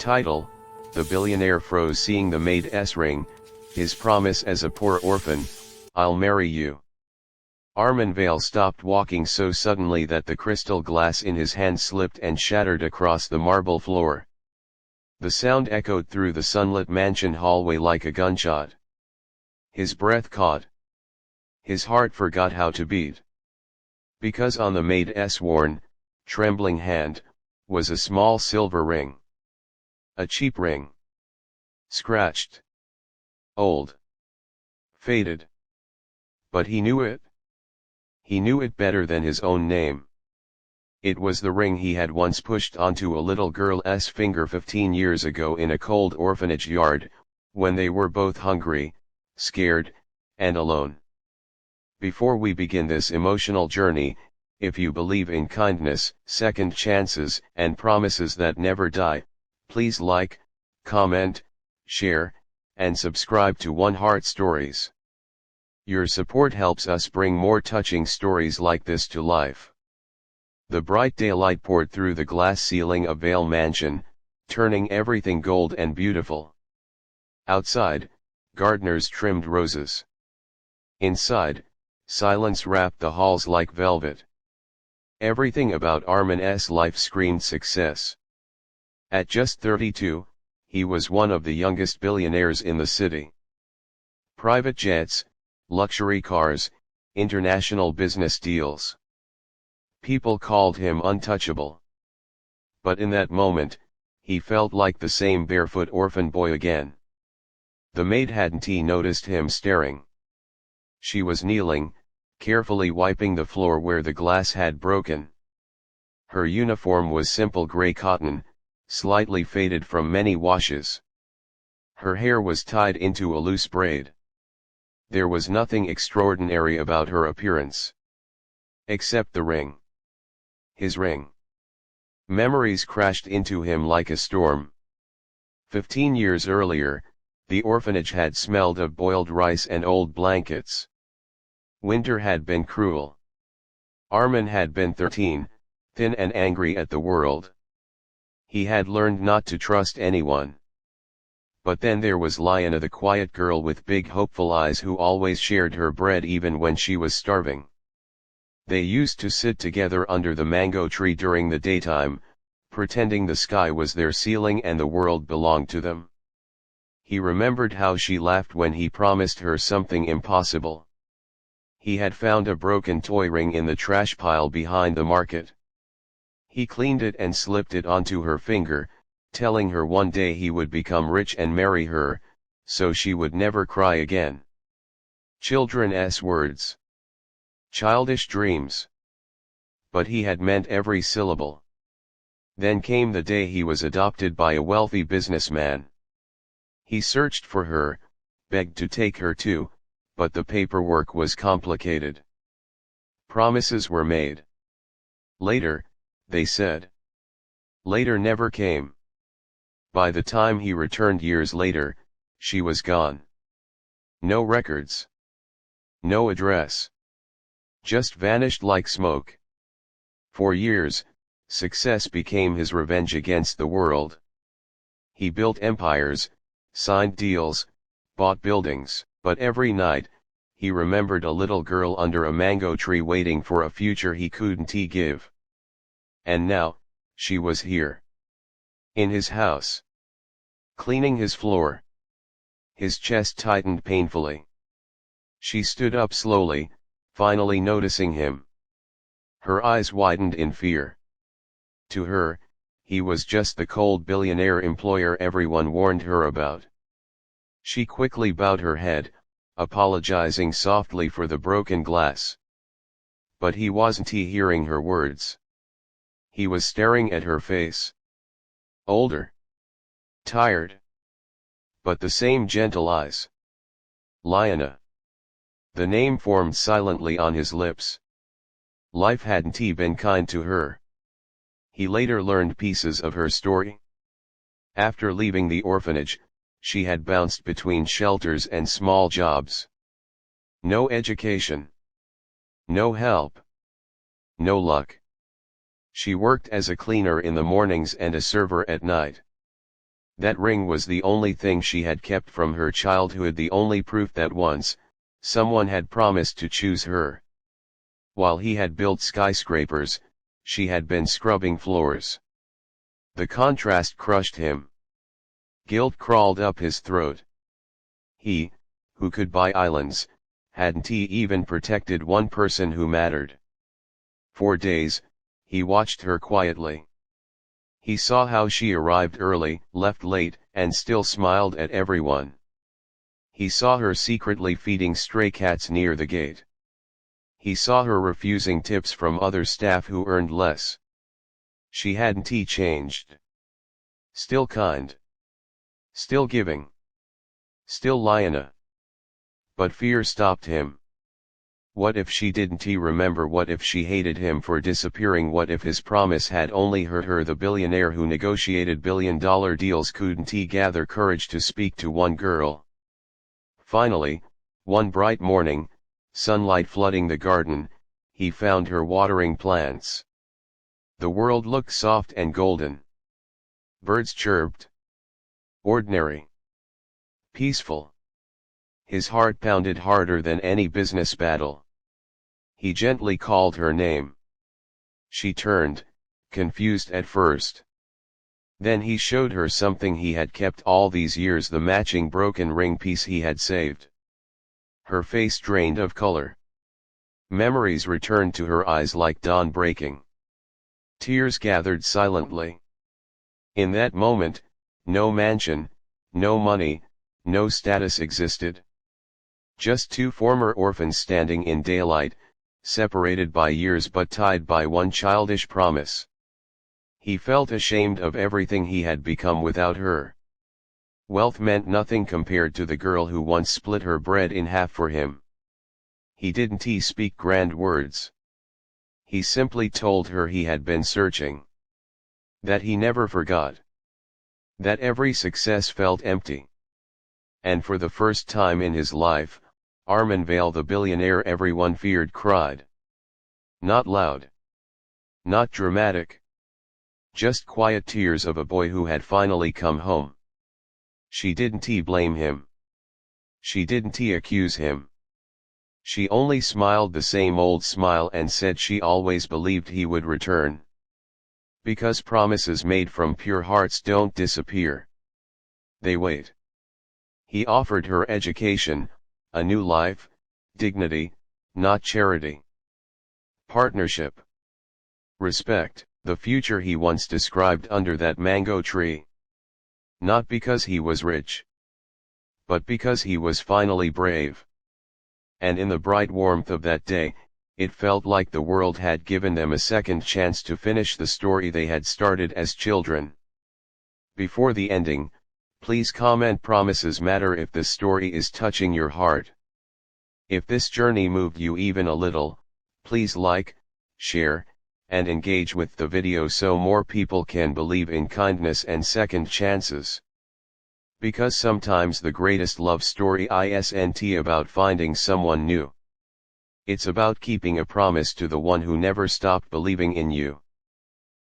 Title: The Billionaire froze seeing the Maid's ring, his promise as a poor orphan, "I'll marry you." Armanvale stopped walking so suddenly that the crystal glass in his hand slipped and shattered across the marble floor. The sound echoed through the sunlit mansion hallway like a gunshot. His breath caught. His heart forgot how to beat. Because on the Maid's worn, trembling hand, was a small silver ring. A cheap ring. Scratched. Old. Faded. But he knew it. He knew it better than his own name. It was the ring he had once pushed onto a little girl's finger 15 years ago in a cold orphanage yard, when they were both hungry, scared, and alone. Before we begin this emotional journey, if you believe in kindness, second chances, and promises that never die, please like, comment, share, and subscribe to One Heart Stories. Your support helps us bring more touching stories like this to life. The bright daylight poured through the glass ceiling of Vale Mansion, turning everything gold and beautiful. Outside, gardeners trimmed roses. Inside, silence wrapped the halls like velvet. Everything about Arman's life screamed success. At just 32, he was one of the youngest billionaires in the city. Private jets, luxury cars, international business deals. People called him untouchable. But in that moment, he felt like the same barefoot orphan boy again. The maid hadn't noticed him staring. She was kneeling, carefully wiping the floor where the glass had broken. Her uniform was simple gray cotton, slightly faded from many washes. Her hair was tied into a loose braid. There was nothing extraordinary about her appearance. Except the ring. His ring. Memories crashed into him like a storm. 15 years earlier, the orphanage had smelled of boiled rice and old blankets. Winter had been cruel. Arman had been 13, thin and angry at the world. He had learned not to trust anyone. But then there was Liana, the quiet girl with big hopeful eyes who always shared her bread even when she was starving. They used to sit together under the mango tree during the daytime, pretending the sky was their ceiling and the world belonged to them. He remembered how she laughed when he promised her something impossible. He had found a broken toy ring in the trash pile behind the market. He cleaned it and slipped it onto her finger, telling her one day he would become rich and marry her, so she would never cry again. Children's words. Childish dreams. But he had meant every syllable. Then came the day he was adopted by a wealthy businessman. He searched for her, begged to take her too, but the paperwork was complicated. Promises were made. Later, they said. Later never came. By the time he returned years later, she was gone. No records. No address. Just vanished like smoke. For years, success became his revenge against the world. He built empires, signed deals, bought buildings, but every night, he remembered a little girl under a mango tree waiting for a future he couldn't give. And now, she was here. In his house. Cleaning his floor. His chest tightened painfully. She stood up slowly, finally noticing him. Her eyes widened in fear. To her, he was just the cold billionaire employer everyone warned her about. She quickly bowed her head, apologizing softly for the broken glass. But he wasn't hearing her words. He was staring at her face. Older. Tired. But the same gentle eyes. Liana. The name formed silently on his lips. Life hadn't been kind to her. He later learned pieces of her story. After leaving the orphanage, she had bounced between shelters and small jobs. No education. No help. No luck. She worked as a cleaner in the mornings and a server at night. That ring was the only thing she had kept from her childhood, the only proof that once, someone had promised to choose her. While he had built skyscrapers, she had been scrubbing floors. The contrast crushed him. Guilt crawled up his throat. He, who could buy islands, hadn't he even protected one person who mattered. For days, he watched her quietly. He saw how she arrived early, left late, and still smiled at everyone. He saw her secretly feeding stray cats near the gate. He saw her refusing tips from other staff who earned less. She hadn't changed. Still kind. Still giving. Still Lyanna. But fear stopped him. What if she didn't remember? What if she hated him for disappearing? What if his promise had only hurt her? The billionaire who negotiated billion-dollar deals couldn't gather courage to speak to one girl. Finally, one bright morning, sunlight flooding the garden, he found her watering plants. The world looked soft and golden. Birds chirped. Ordinary. Peaceful. His heart pounded harder than any business battle. He gently called her name. She turned, confused at first. Then he showed her something he had kept all these years, the matching broken ring piece he had saved. Her face drained of color. Memories returned to her eyes like dawn breaking. Tears gathered silently. In that moment, no mansion, no money, no status existed. Just two former orphans standing in daylight, separated by years but tied by one childish promise. He felt ashamed of everything he had become without her. Wealth meant nothing compared to the girl who once split her bread in half for him. He didn't speak grand words. He simply told her he had been searching. That he never forgot. That every success felt empty. And for the first time in his life, Armenvale, the billionaire everyone feared, cried. Not loud. Not dramatic. Just quiet tears of a boy who had finally come home. She didn't blame him. She didn't accuse him. She only smiled the same old smile and said she always believed he would return. Because promises made from pure hearts don't disappear. They wait. He offered her education, a new life, dignity, not charity. Partnership. Respect, the future he once described under that mango tree. Not because he was rich. But because he was finally brave. And in the bright warmth of that day, it felt like the world had given them a second chance to finish the story they had started as children. Before the ending, please comment promises matter if this story is touching your heart. If this journey moved you even a little, please like, share, and engage with the video so more people can believe in kindness and second chances. Because sometimes the greatest love story isn't about finding someone new. It's about keeping a promise to the one who never stopped believing in you.